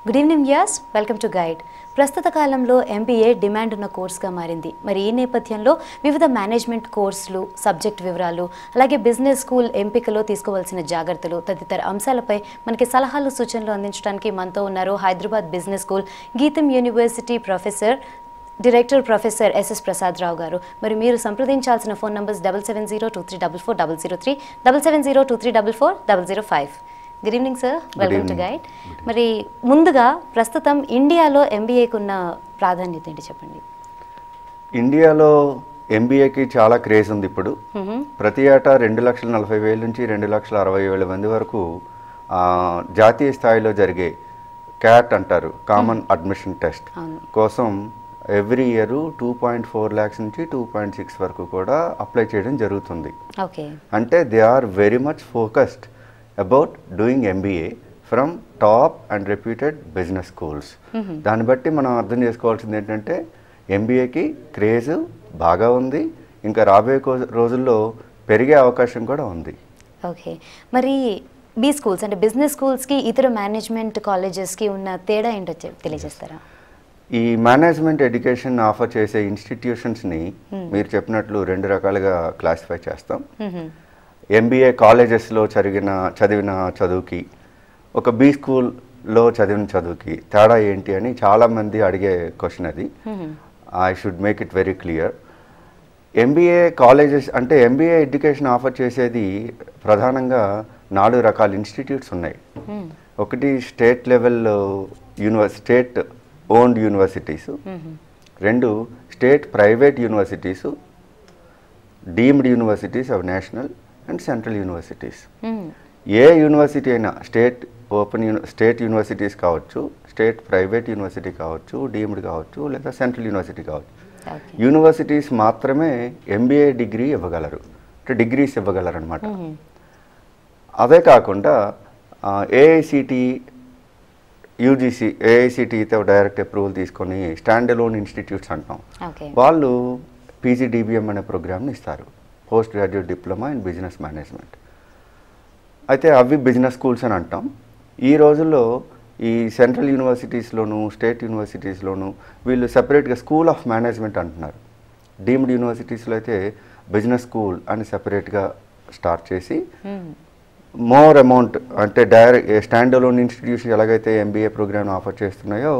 Good evening viewers, welcome to guide. ప్రస్తుత కాలంలో MBA demand ఉన్న కోర్సుగా మారింది. మరి ఈ నేపథ్యంలో వివిధ మేనేజ్మెంట్ కోర్సులు, సబ్జెక్ట్ వివరాలు, అలాగే బిజినెస్ స్కూల్ ఎంపికలో తీసుకోవాల్సిన జాగ్రత్తలు తదితర అంశాలపై మనకి సలహాలు, సూచనలు అందించడానికి మనతో ఉన్నారు Hyderabad business school GITAM university director professor SS Prasad Rao గారు. మరి మీరు సంప్రదించాల్సిన phone numbers 7702344003, 7702344005. Good evening sir, welcome to guide. మరి ముందుగా ప్రస్తుతం ఇండియాలో ఎంబీఏకి ఉన్న ప్రాధాన్యత ఏంటి చెప్పండి. ఇండియాలో ఎంబీఏకి చాలా క్రేజ్ ఉంది. ఇప్పుడు ప్రతి ఏటా 2,40,000 నుంచి 2,60,000 మంది వరకు జాతీయ స్థాయిలో జరిగే క్యాట్ అంటారు, కామన్ అడ్మిషన్ టెస్ట్ కోసం ఎవ్రీ ఇయర్ 2.4 lakhs నుంచి 2.6 వరకు కూడా అప్లై చేయడం జరుగుతుంది. అంటే they are very much focused about doing MBA from top and reputed business schools. దాన్ని బట్టి మనం అర్థం చేసుకోవాల్సింది ఏంటంటే ఎంబీఏకి క్రేజ్ బాగా ఉంది, ఇంకా రాబోయే రోజుల్లో పెరిగే అవకాశం కూడా ఉంది. ఓకే, మరి బీ స్కూల్స్ అంటే బిజినెస్ స్కూల్స్కి ఇతర మేనేజ్మెంట్ కాలేజెస్కి ఉన్న తేడా ఏంటో తెలియజేస్తారా? ఈ మేనేజ్మెంట్ ఎడ్యుకేషన్ ఆఫర్ చేసే ఇన్స్టిట్యూషన్స్ని మీరు చెప్పినట్లు 2 రకాలుగా క్లాసిఫై చేస్తాం. ఎంబీఏ కాలేజెస్లో చదివిన చదువుకి, ఒక బీ స్కూల్లో చదివిన చదువుకి తేడా ఏంటి అని చాలామంది అడిగే క్వశ్చన్ అది. I should make it very clear. MBA colleges అంటే ఎంబీఏ ఎడ్యుకేషన్ ఆఫర్ చేసేది ప్రధానంగా 4 రకాల ఇన్స్టిట్యూట్స్ ఉన్నాయి. ఒకటి state level state owned universities, 2 state private universities, deemed universities of national and central universities. A university అయినా స్టేట్ యూనివర్సిటీస్ కావచ్చు, state private university కావచ్చు, deemed కావచ్చు, లేదా సెంట్రల్ యూనివర్సిటీ కావచ్చు. యూనివర్సిటీస్ మాత్రమే ఎంబీఏ డిగ్రీ ఇవ్వగలరు, అంటే డిగ్రీస్ ఇవ్వగలరు అనమాట. అదే కాకుండా ఏఐసిటి, యూజీసీ, ఏఐసిటితో డైరెక్ట్ అప్రూవల్ తీసుకొని స్టాండ్ అలోన్ ఇన్స్టిట్యూట్స్ అంటాం. వాళ్ళు పీజీడీబీఎం అనే ప్రోగ్రామ్ని ఇస్తారు, post graduate diploma in business management. అయితే అవి బిజినెస్ స్కూల్స్ అని అంటాం. ఈ రోజుల్లో ఈ సెంట్రల్ యూనివర్సిటీస్లోను, స్టేట్ యూనివర్సిటీస్లోను వీళ్ళు సెపరేట్గా స్కూల్ ఆఫ్ మేనేజ్మెంట్ అంటున్నారు. డీమ్డ్ యూనివర్సిటీస్లో అయితే బిజినెస్ స్కూల్ అని సెపరేట్గా స్టార్ట్ చేసి మోర్ అమౌంట్, అంటే డైరెక్ట్ స్టాండ్ అలోన్ ఇన్స్టిట్యూషన్ ఎలాగైతే ఎంబీఏ ప్రోగ్రామ్ ఆఫర్ చేస్తున్నాయో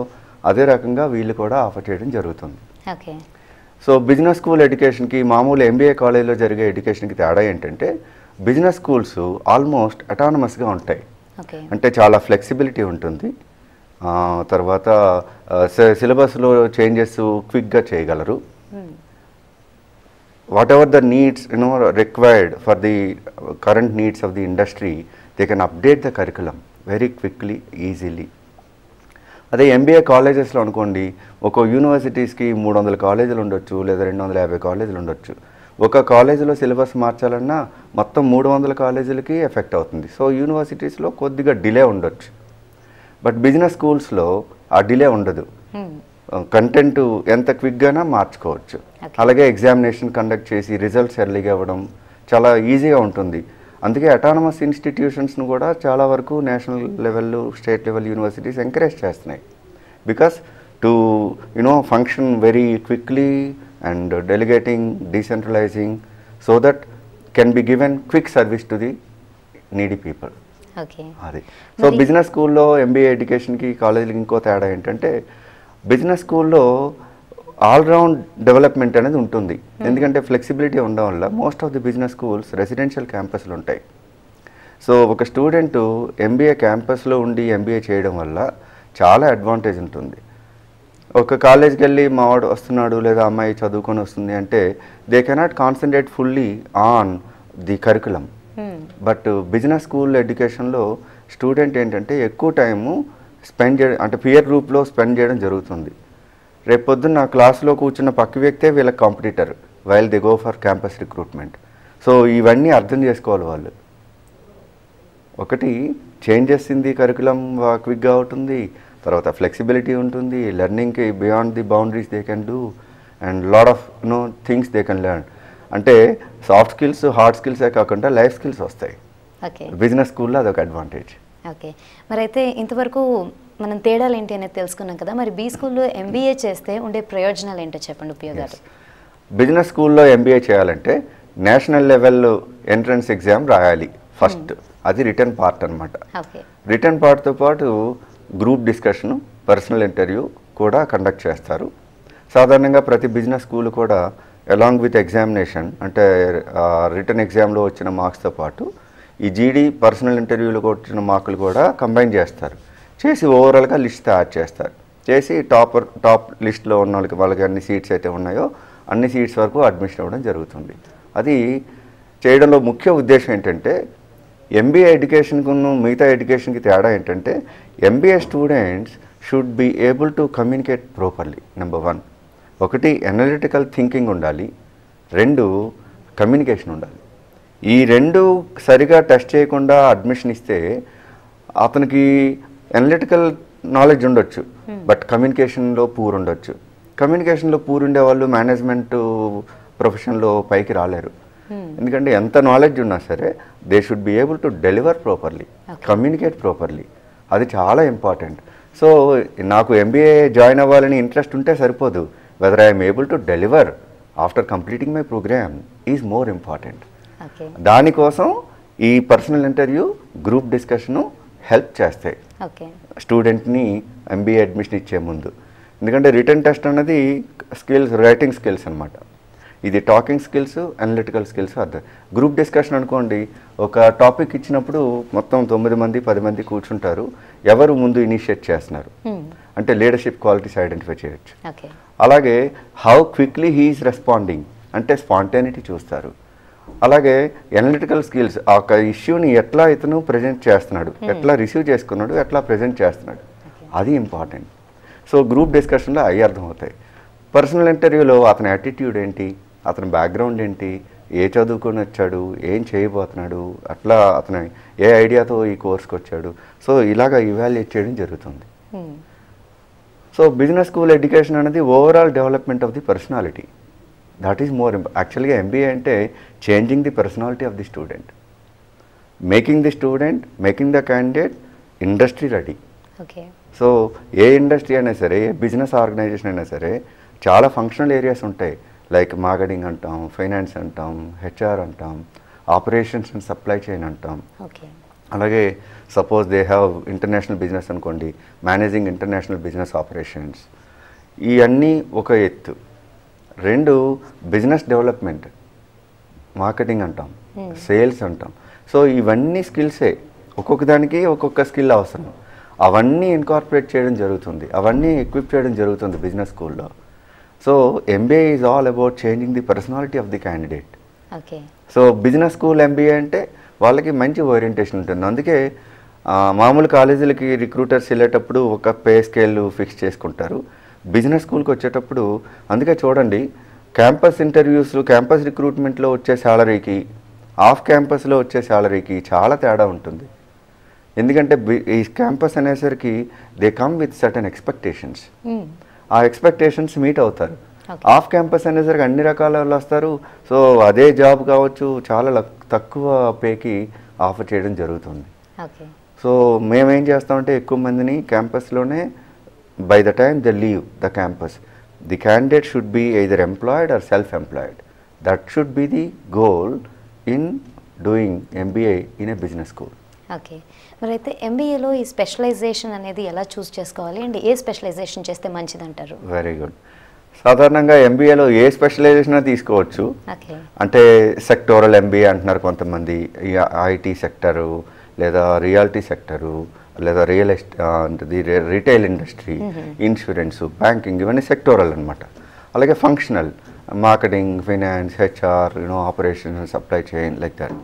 అదే రకంగా వీళ్ళు కూడా ఆఫర్ చేయడం జరుగుతుంది. సో బిజినెస్ స్కూల్ ఎడ్యుకేషన్కి మామూలు ఎంబీఏ కాలేజ్లో జరిగే ఎడ్యుకేషన్కి తేడా ఏంటంటే బిజినెస్ స్కూల్స్ ఆల్మోస్ట్ అటానమస్గా ఉంటాయి. అంటే చాలా ఫ్లెక్సిబిలిటీ ఉంటుంది. తర్వాత సిలబస్లో చేంజెస్ క్విక్గా చేయగలరు. whatever the needs required for the current needs of the industry, they can update the curriculum very quickly, easily. అదే ఎంబీఏ కాలేజెస్లో అనుకోండి, ఒక యూనివర్సిటీస్కి 300 కాలేజీలు ఉండొచ్చు, లేదా 250 కాలేజీలు ఉండొచ్చు. ఒక కాలేజీలో సిలబస్ మార్చాలన్నా మొత్తం 300 కాలేజీలకి ఎఫెక్ట్ అవుతుంది. సో యూనివర్సిటీస్లో కొద్దిగా డిలే ఉండొచ్చు, బట్ బిజినెస్ స్కూల్స్లో ఆ డిలే ఉండదు. కంటెంట్ ఎంత క్విక్గానా మార్చుకోవచ్చు. అలాగే ఎగ్జామినేషన్ కండక్ట్ చేసి రిజల్ట్స్ ఎర్లీగా ఇవ్వడం చాలా ఈజీగా ఉంటుంది. అందుకే అటానమస్ ఇన్స్టిట్యూషన్స్ను కూడా చాలా వరకు national level, state level universities encourage చేస్తున్నాయి. Because to function very quickly and delegating, decentralising, so that can be given quick service to the needy people. అది. సో బిజినెస్ స్కూల్లో ఎంబీఏ ఎడ్యుకేషన్కి కాలేజీకి ఇంకో తేడా ఏంటంటే బిజినెస్ స్కూల్లో ఆల్రౌండ్ డెవలప్మెంట్ అనేది ఉంటుంది. ఎందుకంటే ఫ్లెక్సిబిలిటీ ఉండడం వల్ల most of the business schools residential క్యాంపస్లు ఉంటాయి. సో ఒక స్టూడెంట్ ఎంబీఏ క్యాంపస్లో ఉండి ఎంబీఏ చేయడం వల్ల చాలా అడ్వాంటేజ్ ఉంటుంది. ఒక కాలేజ్కి వెళ్ళి మావాడు వస్తున్నాడు లేదా అమ్మాయి చదువుకొని వస్తుంది అంటే they cannot concentrate fully on the curriculum. But business school ఎడ్యుకేషన్లో స్టూడెంట్ ఏంటంటే ఎక్కువ టైము స్పెండ్ చేయడం, అంటే పియర్ గ్రూప్లో స్పెండ్ చేయడం జరుగుతుంది. రేపు పొద్దున్న క్లాస్లో కూర్చున్న పక్క వ్యక్తే వీళ్ళకి competitor while they go for campus recruitment. So ఇవన్నీ అర్థం చేసుకోవాలి వాళ్ళు. ఒకటి చేంజెస్ ఇన్ ది కరికులం క్విక్గా అవుతుంది, తర్వాత ఫ్లెక్సిబిలిటీ ఉంటుంది, లెర్నింగ్కి beyond the boundaries they can do and lot of things they can learn. అంటే సాఫ్ట్ స్కిల్స్, హార్డ్ స్కిల్సే కాకుండా లైఫ్ స్కిల్స్ వస్తాయి. బిజినెస్ స్కూల్లో అదొక అడ్వాంటేజ్. ఓకే, మరైతే ఇంతవరకు మనం తేడాలు ఏంటి అనేది తెలుసుకున్నాం కదా, మరి బీ స్కూల్లో ఎంబీఏ చేస్తే ఉండే ప్రయోజనాలు ఏంటో చెప్పండి ఉపయోగాలు. బిజినెస్ స్కూల్లో ఎంబీఏ చేయాలంటే నేషనల్ లెవెల్ ఎంట్రన్స్ ఎగ్జామ్ రాయాలి ఫస్ట్. అది రిటర్న్ పార్ట్ అనమాట. రిటర్న్ పార్ట్తో పాటు గ్రూప్ డిస్కషన్, పర్సనల్ ఇంటర్వ్యూ కూడా కండక్ట్ చేస్తారు. సాధారణంగా ప్రతి బిజినెస్ స్కూల్ కూడా అలాంగ్ విత్ ఎగ్జామినేషన్, అంటే రిటర్న్ ఎగ్జామ్లో వచ్చిన మార్క్స్తో పాటు ఈ జీడీ పర్సనల్ ఇంటర్వ్యూలో వచ్చిన మార్కులు కూడా కంబైన్ చేస్తారు. చేసి ఓవరాల్గా లిస్ట్ తయారు చేస్తారు. చేసి టాప్ లిస్ట్లో ఉన్న వాళ్ళకి అన్ని సీట్స్ అయితే ఉన్నాయో అన్ని సీట్స్ వరకు అడ్మిషన్ అవ్వడం జరుగుతుంది. అది చేయడంలో ముఖ్య ఉద్దేశం ఏంటంటే, ఎంబీఏ ఎడ్యుకేషన్కు మిగతా ఎడ్యుకేషన్కి తేడా ఏంటంటే, MBA students should be able to communicate properly. Number 1, ఒకటి అనలిటికల్ థింకింగ్ ఉండాలి, 2 కమ్యూనికేషన్ ఉండాలి. ఈ 2 సరిగా టెస్ట్ చేయకుండా అడ్మిషన్ ఇస్తే అతనికి అనలిటికల్ నాలెడ్జ్ ఉండొచ్చు, బట్ కమ్యూనికేషన్లో పూర్ ఉండొచ్చు. కమ్యూనికేషన్లో పూర్ ఉండే వాళ్ళు మేనేజ్మెంట్ ప్రొఫెషన్లో పైకి రాలేరు. ఎందుకంటే ఎంత నాలెడ్జ్ ఉన్నా సరే they should be able to deliver properly, communicate properly. అది చాలా ఇంపార్టెంట్. సో నాకు ఎంబీఏ జాయిన్ అవ్వాలని ఇంట్రెస్ట్ ఉంటే సరిపోదు, whether I'm able to deliver after completing my programme is more important. దానికోసం ఈ personal interview, group discussion help చేస్తాయి స్టూడెంట్ని ఎంబీఏ అడ్మిషన్ ఇచ్చే ముందు. ఎందుకంటే రిటర్న్ టెస్ట్ అన్నది స్కిల్స్, రైటింగ్ స్కిల్స్ అనమాట. ఇది టాకింగ్ స్కిల్స్, అనలిటికల్ స్కిల్స్ అర్థం. గ్రూప్ డిస్కషన్ అనుకోండి, ఒక టాపిక్ ఇచ్చినప్పుడు మొత్తం 9 మంది 10 మంది కూర్చుంటారు. ఎవరు ముందు ఇనిషియేట్ చేస్తున్నారు అంటే లీడర్షిప్ క్వాలిటీస్ ఐడెంటిఫై చేయొచ్చు. అలాగే హౌ క్విక్లీ హీఈస్ రెస్పాండింగ్ అంటే స్పాంటేనిటీ చూస్తారు. అలాగే అనలిటికల్ స్కిల్స్, ఆ ఇష్యూని ఎట్లా ఇతను ప్రజెంట్ చేస్తున్నాడు, ఎట్లా రిసీవ్ చేసుకున్నాడు, ఎట్లా ప్రజెంట్ చేస్తున్నాడు, అది ఇంపార్టెంట్. సో గ్రూప్ డిస్కషన్లో అవి అర్థమవుతాయి. పర్సనల్ ఇంటర్వ్యూలో అతని యాటిట్యూడ్ ఏంటి, అతని బ్యాక్గ్రౌండ్ ఏంటి, ఏ చదువుకొని వచ్చాడు, ఏం చేయబోతున్నాడు, అట్లా అతను ఏ ఐడియాతో ఈ కోర్స్కి వచ్చాడు, సో ఇలాగ ఇవాల్యుయేట్ చేయడం జరుగుతుంది. సో బిజినెస్ స్కూల్ ఎడ్యుకేషన్ అనేది overall development of the personality. That is more యాక్చువల్గా ఎంబీఏ అంటే changing the personality of the student, making the student, making the candidate industry ready. So A industry అయినా సరే, ఏ business organisation అయినా సరే చాలా functional areas ఉంటాయి. Like marketing అంటాం, finance అంటాం, హెచ్ఆర్ అంటాం, ఆపరేషన్స్ అండ్ సప్లై చైన్ అంటాం. అలాగే suppose they have international business అనుకోండి, మేనేజింగ్ ఇంటర్నేషనల్ బిజినెస్ ఆపరేషన్స్. ఇవన్నీ ఒక ఎత్తు. 2 బిజినెస్ డెవలప్మెంట్, మార్కెటింగ్ అంటాం, సేల్స్ అంటాం. సో ఇవన్నీ స్కిల్సే, ఒక్కొక్క దానికి ఒక్కొక్క స్కిల్ అవసరం. అవన్నీ ఇన్కార్పొరేట్ చేయడం జరుగుతుంది, అవన్నీ ఎక్విప్ చేయడం జరుగుతుంది బిజినెస్ స్కూల్లో. So MBA is all about changing the personality of the candidate. So business school MBA అంటే వాళ్ళకి మంచి ఓరియంటేషన్ ఉంటుంది. అందుకే మామూలు కాలేజీలకి రిక్రూటర్స్ వెళ్ళేటప్పుడు ఒక పే స్కేల్ ఫిక్స్ చేసుకుంటారు. బిజినెస్ స్కూల్కి వచ్చేటప్పుడు అందుకే చూడండి, క్యాంపస్ ఇంటర్వ్యూస్, క్యాంపస్ రిక్రూట్మెంట్లో వచ్చే శాలరీకి ఆఫ్ క్యాంపస్లో వచ్చే శాలరీకి చాలా తేడా ఉంటుంది. ఎందుకంటే ఈ క్యాంపస్ అనేసరికి they come with certain expectations. ఆ ఎక్స్పెక్టేషన్స్ మీట్ అవుతారు. ఆఫ్ క్యాంపస్ అనేసరికి అన్ని రకాల వాళ్ళు వస్తారు. సో అదే జాబ్ కావచ్చు, చాలా తక్కువ పేకి ఆఫర్ చేయడం జరుగుతుంది. సో మేమేం చేస్తామంటే ఎక్కువ మందిని క్యాంపస్లోనే, by the time they leave the campus, the candidate should be either employed or self employed. That should be the goal in doing MBA in a business school. Okay, మరి అయితే ఎంబీఏలో ఈ స్పెషలైజేషన్ అనేది ఎలా చూస్ చేసుకోవాలి అండ్ ఏ స్పెషలైజేషన్ చేస్తే మంచిది అంటారు? Very good. సాధారణంగా ఎంబీఏలో ఏ స్పెషలైజేషన్ తీసుకోవచ్చు. అంటే సెక్టోరల్ ఎంబీఏ అంటున్నారు కొంతమంది, ఐటీ సెక్టరు లేదా రియాలిటీ సెక్టరు లేదా రీటైల్ ఇండస్ట్రీ, ఇన్సూరెన్స్, బ్యాంకింగ్, ఇవన్నీ సెక్టోరల్ అనమాట. అలాగే functional, marketing, finance, HR, operation, supply chain, like that.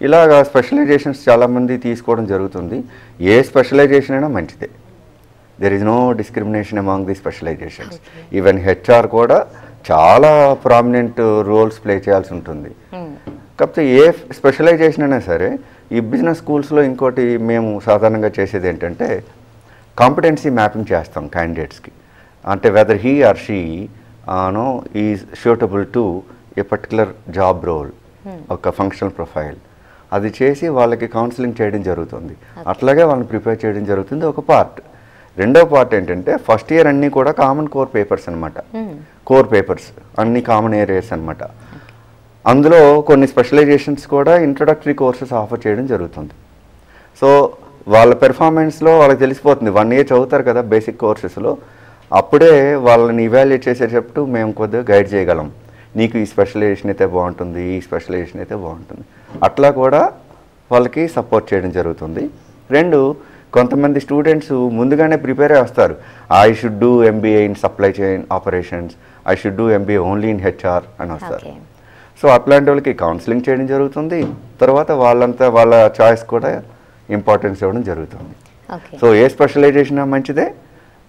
ఇలాగా స్పెషలైజేషన్స్ చాలామంది తీసుకోవడం జరుగుతుంది. ఏ స్పెషలైజేషన్ అయినా మంచిదే. There is no discrimination among the specialisations. Even HR కూడా చాలా ప్రామినెంట్ రోల్స్ ప్లే చేయాల్సి ఉంటుంది. కాకపోతే ఏ స్పెషలైజేషన్ అయినా సరే ఈ బిజినెస్ స్కూల్స్లో ఇంకోటి మేము సాధారణంగా చేసేది ఏంటంటే కాంపిటెన్సీ మ్యాపింగ్ చేస్తాం క్యాండిడేట్స్కి. అంటే whether he or she is suitable to a particular job role, ఒక ఫంక్షనల్ ప్రొఫైల్, అది చేసి వాళ్ళకి కౌన్సిలింగ్ చేయడం జరుగుతుంది. అట్లాగే వాళ్ళని ప్రిపేర్ చేయడం జరుగుతుంది ఒక పార్ట్. రెండో పార్ట్ ఏంటంటే ఫస్ట్ ఇయర్ అన్నీ కూడా కామన్ కోర్ పేపర్స్ అనమాట. కోర్ పేపర్స్ అన్ని కామన్ ఏరియాస్ అనమాట. అందులో కొన్ని స్పెషలైజేషన్స్ కూడా ఇంట్రొడక్టరీ కోర్సెస్ ఆఫర్ చేయడం జరుగుతుంది. సో వాళ్ళ పెర్ఫార్మెన్స్లో వాళ్ళకి తెలిసిపోతుంది. 1 year చదువుతారు కదా బేసిక్ కోర్సెస్లో, అప్పుడే వాళ్ళని ఇవాల్యుయేట్ చేసేటప్పుడు మేము కొద్దిగా గైడ్ చేయగలం. నీకు ఈ స్పెషలైజేషన్ అయితే బాగుంటుంది, ఈ స్పెషలైజేషన్ అయితే బాగుంటుంది, అట్లా కూడా వాళ్ళకి సపోర్ట్ చేయడం జరుగుతుంది. 2, కొంతమంది స్టూడెంట్స్ ముందుగానే ప్రిపేర్ అయ్యి వస్తారు. I should do MBA in supply chain operations, I should do MBA only in HR అని వస్తారు. సో అట్లాంటి వాళ్ళకి కౌన్సిలింగ్ చేయడం జరుగుతుంది. తర్వాత వాళ్ళ చాయిస్ కూడా ఇంపార్టెన్స్ ఇవ్వడం జరుగుతుంది. సో ఏ స్పెషలైజేషన్ మంచిదే,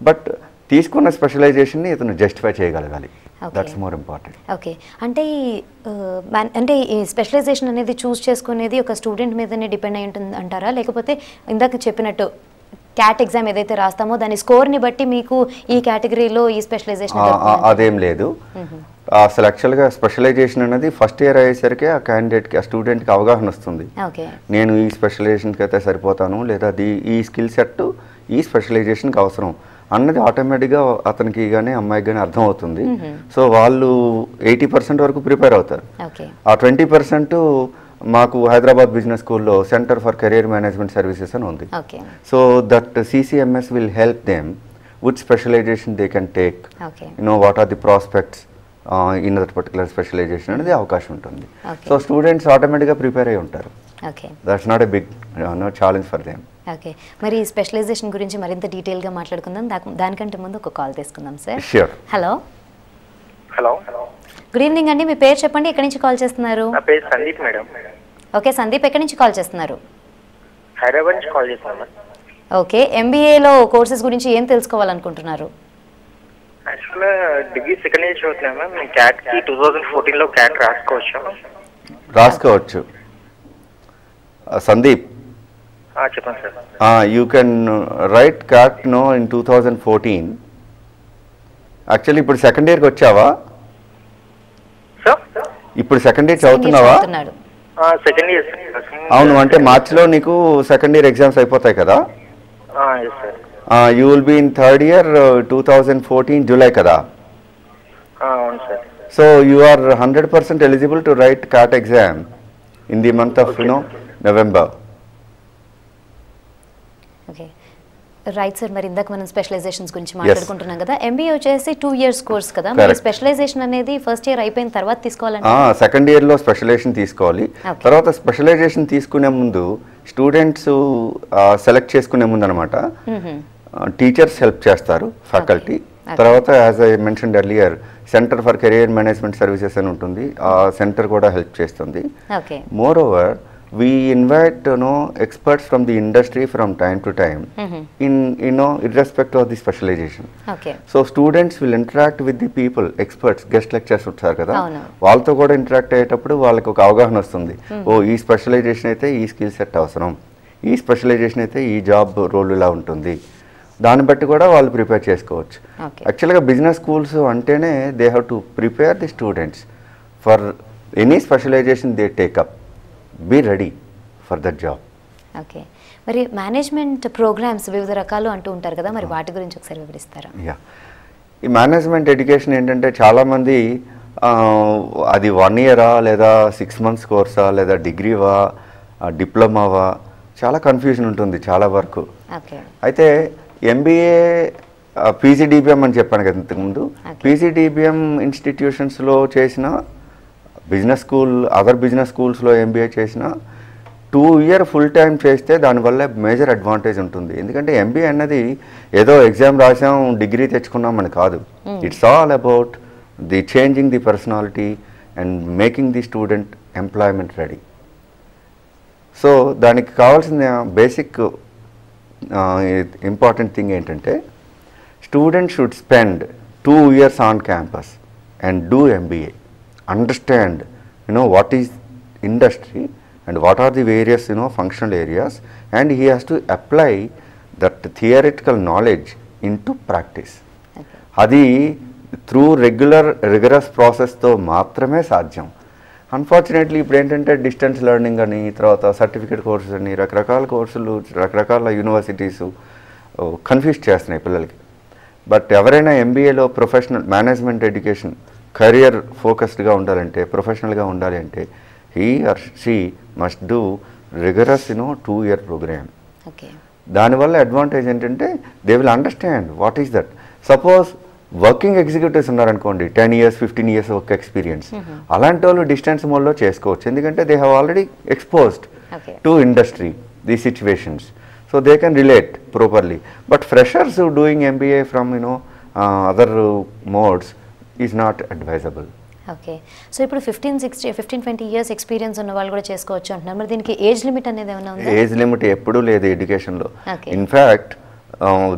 బట్ తీసుకున్న స్పెషలైజేషన్ని ఇతను జస్టిఫై చేయగలగాలి. That's more important. ఓకే, అంటే ఈ స్పెషలైజేషన్ అనేది చూస్ చేసుకునేది ఒక స్టూడెంట్ మీదనే డిపెండ్ అయి ఉంటుంది అంటారా, లేకపోతే ఇందాక చెప్పినట్టు క్యాట్ ఎగ్జామ్ ఏదైతే రాస్తామో దాని స్కోర్ని బట్టి మీకు ఈ కేటగిరీలో ఈ స్పెషలైజేషన్? అదేం లేదు. అసలు యాక్చువల్గా స్పెషలైజేషన్ అనేది ఫస్ట్ ఇయర్ అయ్యేసరికి ఆ క్యాండిడేట్కి, ఆ స్టూడెంట్కి అవగాహన వస్తుంది. నేను ఈ స్పెషలైజేషన్కి అయితే సరిపోతాను, లేదా ఈ స్కిల్ సెట్ ఈ స్పెషలైజేషన్కి అవసరం అన్నది ఆటోమేటిక్గా అతనికి కానీ అమ్మాయికి కానీ అర్థమవుతుంది. సో వాళ్ళు 80% వరకు ప్రిపేర్ అవుతారు. ఆ 20% మాకు హైదరాబాద్ బిజినెస్ స్కూల్లో centre for career management services అని ఉంది. So that CCMS will help them with specialisation they can take, what are the prospects in that particular specialisation అనేది అవకాశం ఉంటుంది. సో స్టూడెంట్స్ ఆటోమేటిక్గా ప్రిపేర్ అయ్యి ఉంటారు. That's not a big challenge for them. Okay, మరి ఈ స్పెషలైజేషన్ గురించి మరింత డీటెయిల్గా మాట్లాడుకుందాం. దానికంటే ముందు ఒక కాల్ తీసుకుందాం sir. Sure. Hello. Hello, good evening అండి. మీ పేరు చెప్పండి, ఎక్కడి నుంచి కాల్ చేస్తున్నారు? నా పేరు సందీప్ మేడం. ఓకే సందీప్, ఎక్కడి నుంచి కాల్ చేస్తున్నారు? హైదరాబాద్ నుంచి కాల్ చేస్తున్నాను. ఓకే, ఎంబీఏలో కోర్సెస్ గురించి ఏం తెలుసుకోవాలనుకుంటున్నారు? యాక్చువల్గా డిగ్రీ సెకండ్ ఇయర్ చదువుతున్నాను మ్యామ్. నేను క్యాట్కి 2014లో క్యాట్ రాసుకోవచ్చు. సందీప్, చెప్పండి sir. You can write CAT no in 2014. Actually ఇప్పుడు సెకండ్ ఇయర్కి వచ్చావా? ఇప్పుడు సెకండ్ ఇయర్ చదువుతున్నావా? Second year. అవును, అంటే మార్చిలో నీకు సెకండ్ ఇయర్ ఎగ్జామ్స్ అయిపోతాయి కదా. You will be in third year 2014 July కదా. అవును sir. So you are 100% eligible to write CAT exam in the month of November. Okay right sir. మరి ఇందాక మనం స్పెషలైజేషన్స్ గురించి మాట్లాడుకుంటున్నాం కదా. ఎంబీఏ వచ్చేసి 2 years కోర్స్ కదా. మరి స్పెషలైజేషన్ అనేది ఫస్ట్ ఇయర్ అయిపోయిన తర్వాత తీసుకోవాలంటే సెకండ్ ఇయర్లో స్పెషలైజేషన్ తీసుకోవాలి. తర్వాత స్పెషలైజేషన్ తీసుకునే ముందు స్టూడెంట్స్ సెలెక్ట్ చేసుకునే ముందు అనమాట టీచర్స్ హెల్ప్ చేస్తారు, ఫ్యాకల్టీ. తర్వాత as I mentioned earlier centre for career management services అని ఉంటుంది, ఆ సెంటర్ కూడా హెల్ప్ చేస్తుంది. More over we invite experts from the industry from time to time in irrespective of the specialization. So students will interact with the people, experts, guest lecturers ఉంటారు కదా, వాళ్ళతో కూడా interact అయ్యేటప్పుడు వాళ్ళకి ఒక అవగాహన వస్తుంది. ఈ స్పెషలైజేషన్ అయితే ఈ స్కిల్ సెట్ అవసరం, ఈ స్పెషలైజేషన్ అయితే ఈ జాబ్ రోల్ ఇలా ఉంటుంది, దాన్ని బట్టి కూడా వాళ్ళు ప్రిపేర్ చేసుకోవచ్చు. యాక్చువల్గా బిజినెస్ స్కూల్స్ అంటేనే they have to prepare the students for any specialisation they take up. Be ready for that job. Okay, మరి మేనేజ్మెంట్ ప్రోగ్రామ్స్ వివిధ రకాలు అంటూ ఉంటారు కదా, మరి వాటి గురించి ఒకసారి వివరిస్తారా? ఈ మేనేజ్మెంట్ ఎడ్యుకేషన్ ఏంటంటే చాలామంది అది 1 year లేదా 6 months కోర్సా లేదా డిగ్రీవా డిప్లొమావా చాలా కన్ఫ్యూజన్ ఉంటుంది చాలా వరకు. అయితే ఎంబీఏ PGDBM అని చెప్పాను కదా ఇంతకుముందు. PGDBM ఇన్స్టిట్యూషన్స్లో చేసిన బిజినెస్ స్కూల్, అదర్ బిజినెస్ స్కూల్స్లో ఎంబీఏ చేసిన 2 year ఫుల్ టైం చేస్తే దానివల్ల మేజర్ అడ్వాంటేజ్ ఉంటుంది. ఎందుకంటే ఎంబీఏ అన్నది ఏదో ఎగ్జామ్ రాసాం డిగ్రీ తెచ్చుకున్నామని కాదు. It's all about the changing the personality and making the student employment ready. So దానికి కావాల్సిన బేసిక్ ఇంపార్టెంట్ థింగ్ ఏంటంటే student should spend 2 years on campus and do MBA, understand what is industry and what are the various functional areas, and he has to apply that theoretical knowledge into practice. Adi through rigorous process తో మాత్రమే సాధ్యం. Unfortunately ఇప్పుడు ఏంటంటే distance learning అని, తర్వాత certificate courses అని, రకరకాల కోర్సులు, రకరకాల యూనివర్సిటీసు కన్ఫ్యూజ్ చేస్తున్నాయి పిల్లలకి. బట్ ఎవరైనా ఎంబీఏలో ప్రొఫెషనల్ మేనేజ్మెంట్ ఎడ్యుకేషన్ కెరియర్ ఫోకస్డ్గా ఉండాలంటే, ప్రొఫెషనల్గా ఉండాలి అంటే he or she must do rigorous 2-year programme. దానివల్ల అడ్వాంటేజ్ ఏంటంటే they will understand what is that. Suppose working executives ఉన్నారనుకోండి, 10 years 15 years వర్క్ ఎక్స్పీరియన్స్, అలాంటి వాళ్ళు డిస్టెన్స్ మోడ్లో చేసుకోవచ్చు. ఎందుకంటే they have already exposed to industry the situations, so they can relate properly. But freshers doing MBA from other modes is not advisable. Okay, so ఇప్పుడు 15-20 years experience ఉన్న వాళ్ళు కూడా చేసుకోవచ్చు అంటున్నారు. మరి దీనికి ఏజ్ లిమిట్ అనేది ఏమైనా ఉందా? ఏజ్ లిమిట్ ఎప్పుడూ లేదు ఎడ్యుకేషన్లో. In fact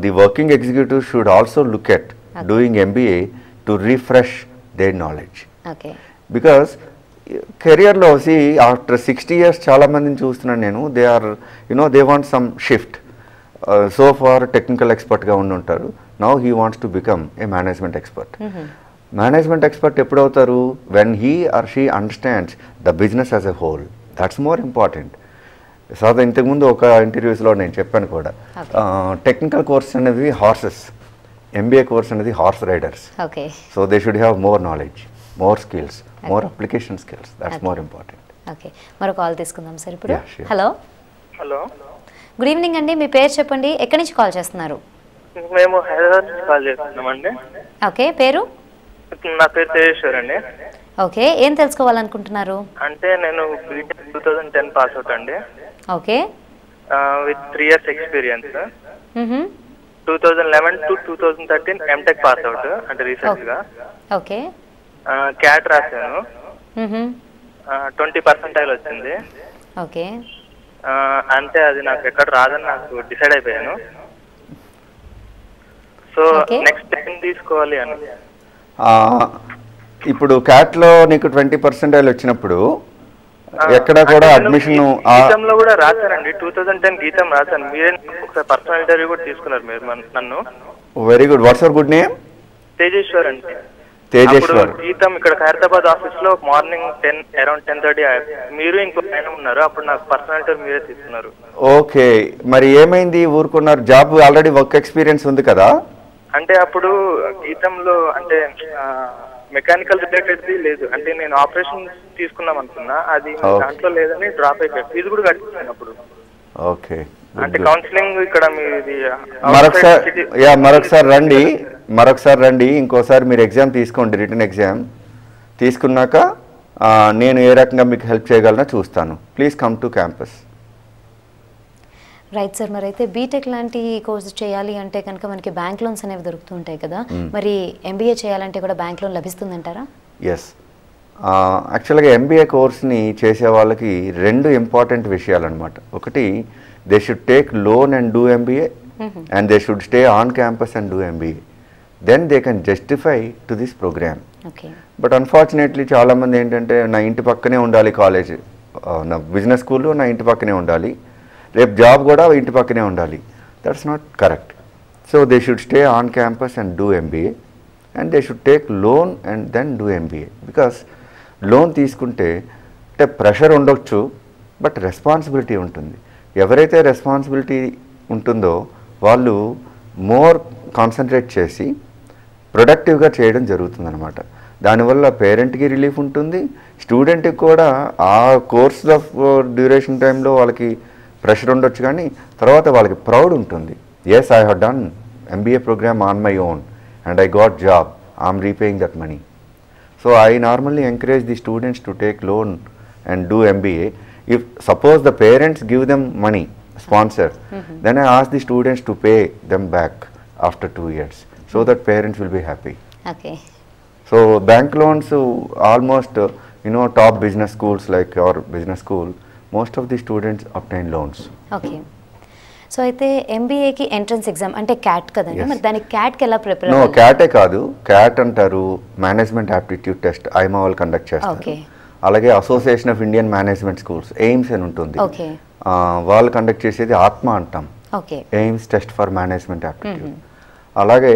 the working executive should also look at doing MBA to refresh their knowledge. Because కెరియర్లో ఆఫ్టర్ 60 years చాలామందిని చూస్తున్నాను నేను, they want some shift. So far technical ఎక్స్పర్ట్గా ఉండి ఉంటారు, now he wants to become a management expert. Management expert ఎప్పుడు అవుతారు? When he or she understands the business as a whole. That's more important. So ఇంతకుముందు ఒక ఇంటర్వ్యూస్లో నేను చెప్పాను కూడా, టెక్నికల్ కోర్స్ అనేది హార్సెస్, ఎంబీఏ కోర్స్ అనేది horse riders. So they should have more knowledge, more skills, more application skills. That's more important. Okay, మరో call తీసుకుందాం సార్ ఇప్పుడు. హలో, గుడ్ ఈవినింగ్ అండి, మీ పేరు చెప్పండి, ఎక్కడి నుంచి కాల్ చేస్తున్నారు? మేము హైదరాబాద్ నుంచి కాల్ చేస్తున్నామండి. ఓకే, పేరు? నా పేరు తేజేశ్వర్ అండి. ఓకే, ఏం తెలుసుకోవాలనుకుంటున్నారు? అంటే నేను 2010 పాస్ అవుట్ అండి. Okay, with 3 years experience. 2011 to 2013 M Tech pass out, అంటే రీసెంట్ గా. ఓకే, క్యాట్ రాశాను, 20% వచ్చింది. ఓకే, అంటే అది నాకు ఎక్కడ రాదని నాకు డిసైడ్ అయిపోయాను. సో నెక్స్ట్ ఏం తీసుకోవాలి అని. ఇప్పుడు క్యాట్లో నీకు 20% వచ్చినప్పుడు ఎక్కడ కూడా అడ్మిషన్ గీతంలో కూడా రాశానండి. 2010 గీతం రాశాను. మీరే ఒకసారి పర్సనల్ ఇంటర్వ్యూ కూడా తీసుకున్నారు మీరు నన్ను. Very good. What's your good name? Tejeshwar అండి. తేజేశ్వర్. గీతం ఇక్కడ ఖైరతాబాద్ ఆఫీస్ లో మార్నింగ్ అరౌండ్ 10:30 మీరు ఇంకో ఆయన ఉన్నారు. అప్పుడు నాకు పర్సనల్ ఇంటర్వ్యూ మీరే తీసుకున్నారు. ఓకే, మరి ఏమైంది ఊరుకున్నారు? జాబ్ ఆల్రెడీ వర్క్ ఎక్స్పీరియన్స్ ఉంది కదా? అంటే అప్పుడు గీతంలో అంటే మెకానికల్ రిలేటెడ్ లేదు, అంటే నేను ఆపరేషన్ తీసుకుందాం అనుకున్నా, అది దాంట్లో లేదని డ్రాప్ అయిపోయాను. ఫీజు కూడా కట్టించాను అప్పుడు. ఓకే, అంటే కౌన్సిలింగ్ ఇక్కడ మీది మరొకసారి రండి, ఇంకోసారి మీరు ఎగ్జామ్ తీసుకోండి, రిటర్న్ ఎగ్జామ్ తీసుకున్నాక నేను ఏ రకంగా మీకు హెల్ప్ చేయగలనో చూస్తాను. Please come to campus. Right sir, మరి అయితే బీటెక్ లాంటి కోర్సు చేయాలి అంటే కనుక మనకి బ్యాంక్ లోన్స్ అనేవి దొరుకుతుంటాయి కదా, మరి ఎంబీఏ చేయాలంటే కూడా బ్యాంక్ లోన్ లభిస్తుందంటారా? ఎస్, యాక్చువల్గా ఎంబీఏ కోర్స్ని చేసే వాళ్ళకి 2 ఇంపార్టెంట్ విషయాలు అనమాట. ఒకటి, they should take loan and do MBA, and they should stay on campus and do MBA. Then they can justify to this programme. But unfortunately చాలామంది ఏంటంటే, నా ఇంటి పక్కనే ఉండాలి కాలేజ్, నా బిజినెస్ స్కూల్ నా ఇంటి పక్కనే ఉండాలి, రేపు జాబ్ కూడా ఇంటి పక్కనే ఉండాలి. That's not correct. So they should stay on campus and do MBA, and they should take loan and then do MBA. Because loan తీసుకుంటే అంటే ప్రెషర్ ఉండొచ్చు, బట్ రెస్పాన్సిబిలిటీ ఉంటుంది. ఎవరైతే రెస్పాన్సిబిలిటీ ఉంటుందో వాళ్ళు మోర్ కాన్సన్ట్రేట్ చేసి ప్రొడక్టివ్గా చేయడం జరుగుతుందన్నమాట. దానివల్ల పేరెంట్కి రిలీఫ్ ఉంటుంది, స్టూడెంట్కి కూడా ఆ కోర్స్ ఆఫ్ డ్యూరేషన్ టైంలో వాళ్ళకి ప్రెషర్ ఉండొచ్చు, కానీ తర్వాత వాళ్ళకి ప్రౌడ్ ఉంటుంది. Yes, I have done MBA programme on my own and I got job, I'm repaying that money. So I normally encourage the students to take loan and do MBA. If suppose the parents give them money, sponsor, then I ask the students to pay them back after 2 years, so that parents will be happy. Okay. So bank loans, almost top business schools like our business school, most of the students obtain loans. Okay. So అయితే ఎంబీఏకి entrance exam అంటే cat కదండి, మరి దానికి క్యాట్కి ఎలా prepare? No, క్యాటే కాదు, cat అంటారు management aptitude test, ఐమా వాళ్ళు conduct చేస్తారు. అలాగే association of Indian management schools, AIIMS అని ఉంటుంది, వాళ్ళు కండక్ట్ చేసేది ఆత్మ అంటాం, AIIMS test for management aptitude. అలాగే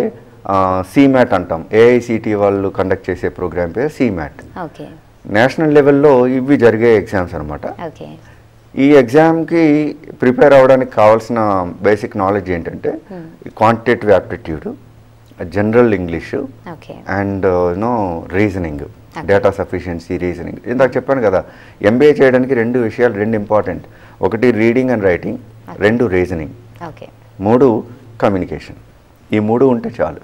సీమ్యాట్ అంటాం, ఏఐసిటి వాళ్ళు కండక్ట్ చేసే ప్రోగ్రామ్ పేరు సీమ్యాట్. నేషనల్ లెవెల్లో ఇవి జరిగే ఎగ్జామ్స్ అనమాట. ఈ ఎగ్జామ్కి ప్రిపేర్ అవ్వడానికి కావాల్సిన బేసిక్ నాలెడ్జ్ ఏంటంటే quantitative aptitude, general English and reasoning, data sufficiency, reasoning. ఇందాక చెప్పాను కదా, ఎంబీఏ చేయడానికి రెండు విషయాలు, రెండు ఇంపార్టెంట్. ఒకటి రీడింగ్ అండ్ రైటింగ్, రెండు రీజనింగ్, మూడు కమ్యూనికేషన్. ఈ మూడు ఉంటే చాలు.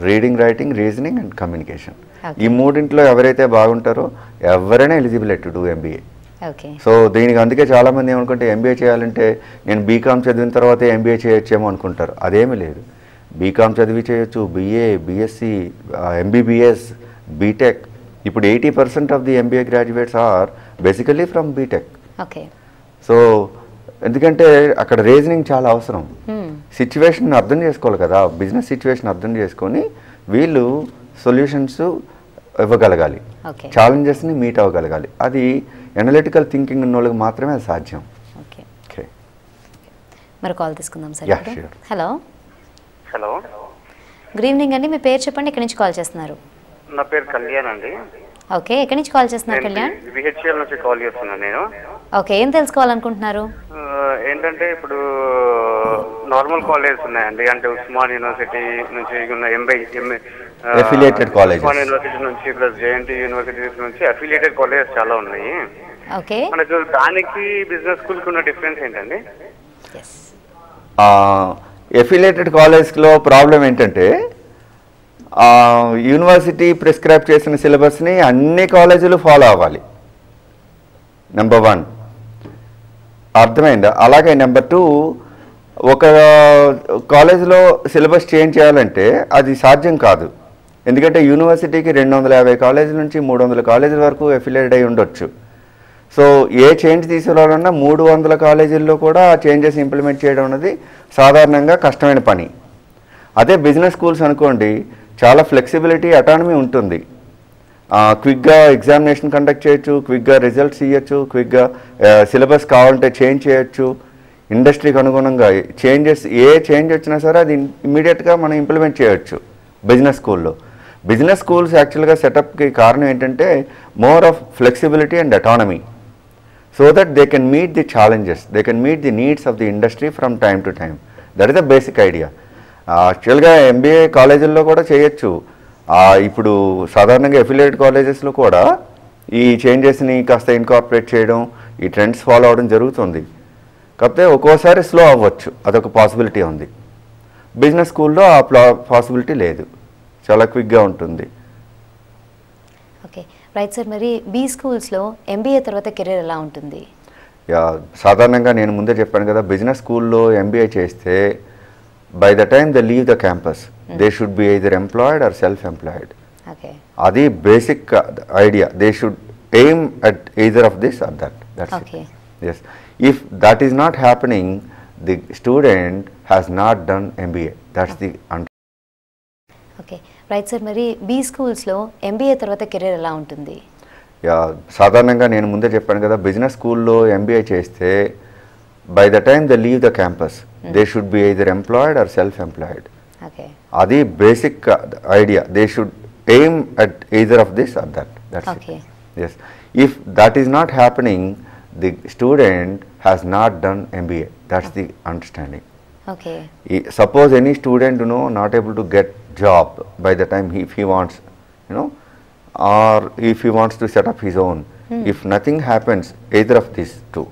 Reading, writing, reasoning and communication. ఈ మూడింట్లో ఎవరైతే బాగుంటారో ఎవరైనా eligible to do MBA. So దీనికి అందుకే చాలామంది ఏమనుకుంటే ఎంబీఏ చేయాలంటే నేను బీకామ్ చదివిన తర్వాతే ఎంబీఏ చేయొచ్చేమో అనుకుంటారు. అదేమీ లేదు. బీకామ్ చదివి చేయొచ్చు, బీఏ, బీఎస్సీ, ఎంబీబీఎస్, బీటెక్. ఇప్పుడు 80% of the MBA graduates are basically from B Tech. So ఎందుకంటే అక్కడ రీజనింగ్ చాలా అవసరం. సిచ్యువేషన్ అర్థం చేసుకోవాలి కదా, బిజినెస్ సిచ్యువేషన్ అర్థం చేసుకొని వీళ్ళు సొల్యూషన్స్ ఇవ్వగలగాలి, ఛాలెంజెస్ని మీట్ అవ్వగలగాలి. అది ఎనలిటికల్ థింకింగ్ ఉన్న వాళ్ళకి మాత్రమే అది సాధ్యం. మరి కాల్ తీసుకుందాం sir. Hello. Hello, good evening అండి. మీ పేరు చెప్పండి, ఎక్కడి నుంచి కాల్ చేస్తున్నారు? నా పేరు కళ్యాణ్ అండి. ఓకే, ఎక్కడి నుంచి కాల్ చేస్తున్నారు కళ్యాణ్? బిహెచ్ఎల్ నుంచి కాల్ చేస్తున్నాను నేను. ఓకే, ఏం తెలుసుకోవాలనుకుంటున్నారు? ఏంటంటే ఇప్పుడు నార్మల్ కాలేజెస్ ఉన్నాయండి, అంటే ఉస్మాన్ యూనివర్సిటీ నుంచి ఉన్న అఫిలియేటెడ్ కాలేజెస్, ఉస్మాన్ యూనివర్సిటీ నుంచి ప్లస్ జేఎన్టీ యూనివర్సిటీస్ నుంచి అఫిలియేటెడ్ కాలేజెస్ చాలా ఉన్నాయి. ఓకే, మనకు దానికి బిజినెస్ స్కూల్ కి ఉన్న డిఫరెన్స్ ఏంటండి? అఫిలియేటెడ్ కాలేజ్లో ప్రాబ్లం ఏంటంటే యూనివర్సిటీ ప్రిస్క్రైబ్ చేసిన సిలబస్ని అన్ని కాలేజీలు ఫాలో అవ్వాలి, నెంబర్ 1. అర్థమైందా? అలాగే నెంబర్ 2, ఒక కాలేజీలో సిలబస్ చేంజ్ చేయాలంటే అది సాధ్యం కాదు. ఎందుకంటే యూనివర్సిటీకి 250 కాలేజీల నుంచి 300 కాలేజీల వరకు అఫిలియేట్ అయి ఉండొచ్చు. సో ఏ చేంజ్ తీసుకురావాలన్నా 300 కాలేజీల్లో కూడా ఆ చేంజెస్ ఇంప్లిమెంట్ చేయడం అనేది సాధారణంగా కష్టమైన పని. అదే బిజినెస్ స్కూల్స్ అనుకోండి, చాలా ఫ్లెక్సిబిలిటీ, అటానమీ ఉంటుంది. క్విక్గా ఎగ్జామినేషన్ కండక్ట్ చేయొచ్చు, క్విక్గా రిజల్ట్స్ ఇవ్వచ్చు, క్విక్గా సిలబస్ కావాలంటే చేంజ్ చేయొచ్చు. ఇండస్ట్రీకి అనుగుణంగా ఏ చేంజ్ వచ్చినా సరే అది ఇమ్మీడియట్గా మనం ఇంప్లిమెంట్ చేయొచ్చు బిజినెస్ స్కూల్లో. బిజినెస్ స్కూల్స్ యాక్చువల్గా సెటప్కి కారణం ఏంటంటే more of flexibility and autonomy, so that they can meet the challenges, they can meet the needs of the industry from time to time. That is the basic idea. యాక్చువల్గా MBA కాలేజీల్లో కూడా చేయొచ్చు. ఇప్పుడు సాధారణంగా affiliated కాలేజెస్లో కూడా ఈ చేంజెస్ని కాస్త ఇన్కార్పొరేట్ చేయడం, ఈ ట్రెండ్స్ ఫాలో అవ్వడం జరుగుతుంది. కాకపోతే ఒక్కోసారి స్లో అవ్వచ్చు, అదొక పాసిబిలిటీ ఉంది. బిజినెస్ స్కూల్లో ఆ పాసిబిలిటీ లేదు, చాలా క్విక్గా ఉంటుంది. Okay, right sir. మరి బీ స్కూల్స్లో ఎంబీఏ తర్వాత కెరీర్ ఎలా ఉంటుంది? సాధారణంగా నేను ముందే చెప్పాను కదా, బిజినెస్ స్కూల్లో ఎంబీఏ చేస్తే by the time they leave the campus, they should be either employed or self-employed. Adi basic idea. They should aim at either of this or that. That's it. Yes. If that is not happening, the student has not done MBA. That's the Okay. Right sir. Mari B schools lo MBA tarvata career ela untundi? సాధారణంగా నేను ముందే చెప్పాను కదా, business స్కూల్లో MBA చేస్తే by the time they leave the campus, they should be either employed or self-employed. Adi basic idea. They should aim at either of this or that. That's it. Yes. If that is not happening, the student has not done MBA. That's the understanding. Suppose any student, not able to get job by the time if he wants, or if he wants to set up his own, if nothing happens, either of these two,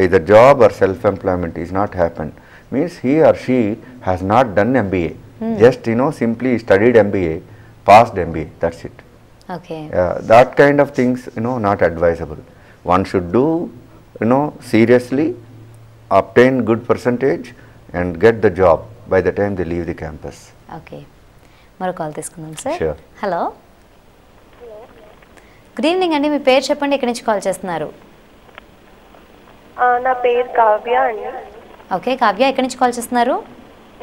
either job or self-employment is not happened, means he or she has not done MBA. Just simply studied MBA, passed MBA. That's it. That kind of things not advisable. One should do seriously, obtain good percentage and get the job by the time they leave the campus. Maro call తీసుకుందాం sir. Sure. Hello. Good evening అండి. మీ పేరు చెప్పండి, ఎక్కడి నుంచి call చేస్తున్నారు? నా పేరు కావ్య అండి. ఓకే కావ్య, ఎక్కడి నుంచి కాల్ చేస్తున్నారు?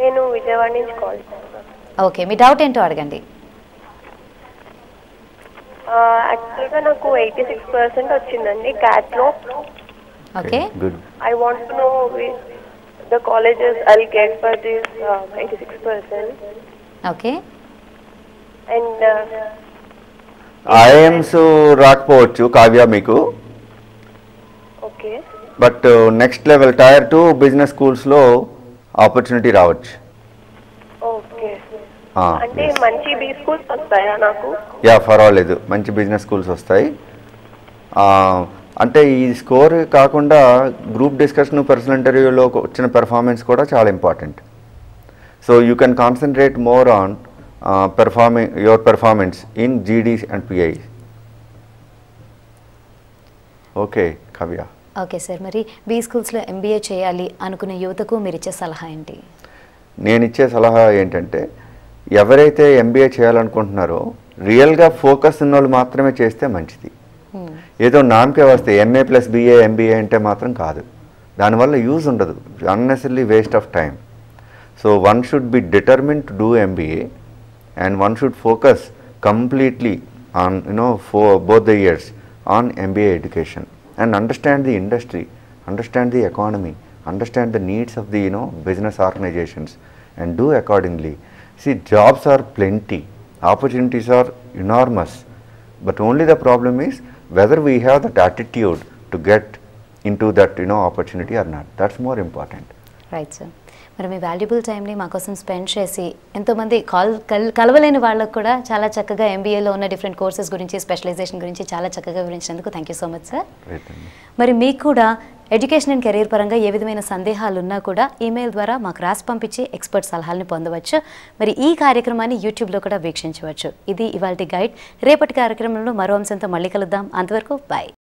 నేను విజయవాడ నుంచి కాల్ చేస్తున్నాను. ఓకే, మీ డౌట్ ఏంటో అడగండి. యాక్చువల్గా నాకు 86% వచ్చిందండి క్యాట్లో. Okay, good. I want to know the colleges I'll get for this 86%. Okay. And IIMs రాకపోవచ్చు కావ్య మీకు. Okay. But next level tier 2 business స్కూల్స్లో ఆపర్చునిటీ రావచ్చు. ఓకే, అంటే మంచి బీ స్కూల్స్ వస్తాయా నాకు? పర్వాలేదు, మంచి బిజినెస్ స్కూల్స్ వస్తాయి. అంటే ఈ స్కోర్ కాకుండా గ్రూప్ డిస్కషన్, పర్సనల్ ఇంటర్వ్యూలో వచ్చిన పెర్ఫార్మెన్స్ కూడా చాలా important. So you can concentrate more on your performance in జీడీ and pi. Okay కవ్య. Okay sir, మరి బీ స్కూల్స్లో ఎంబీఏ చేయాలి అనుకునే యువతకు మీరు ఇచ్చే సలహా ఏంటి? నేను ఇచ్చే సలహా ఏంటంటే, ఎవరైతే ఎంబీఏ చేయాలనుకుంటున్నారో రియల్గా ఫోకస్ ఉన్న వాళ్ళు మాత్రమే చేస్తే మంచిది. ఏదో నామకే వస్తే ఎంఏ ప్లస్ బీఏ ఎంబీఏ అంటే మాత్రం కాదు, దానివల్ల యూజ్ ఉండదు, unnecessary waste of time. So one should be determined to do MBA and one should focus completely on both the years on MBA education and understand the industry, understand the economy, understand the needs of the business organizations and do accordingly. See, jobs are plenty, opportunities are enormous, but only the problem is whether we have that attitude to get into that opportunity or not. That's more important. Right sir, మరి మీ valuable టైంని మా కోసం spend చేసి ఎంతోమంది కలవలేని వాళ్ళకు కూడా చాలా చక్కగా ఎంబీఏలో ఉన్న డిఫరెంట్ కోర్సెస్ గురించి, స్పెషలైజేషన్ గురించి చాలా చక్కగా వివరించినందుకు thank you so much sir. మరి మీకు కూడా ఎడ్యుకేషన్ అండ్ కెరీర్ పరంగా ఏ విధమైన సందేహాలు ఉన్నా కూడా ఈమెయిల్ ద్వారా మాకు రాసి పంపించి ఎక్స్పర్ట్ సలహాలను పొందవచ్చు. మరి ఈ కార్యక్రమాన్ని యూట్యూబ్లో కూడా వీక్షించవచ్చు. ఇది ఇవాల్టి గైడ్. రేపటి కార్యక్రమంలో మరో అంశంతో మళ్ళీ కలుద్దాం. అంతవరకు బాయ్.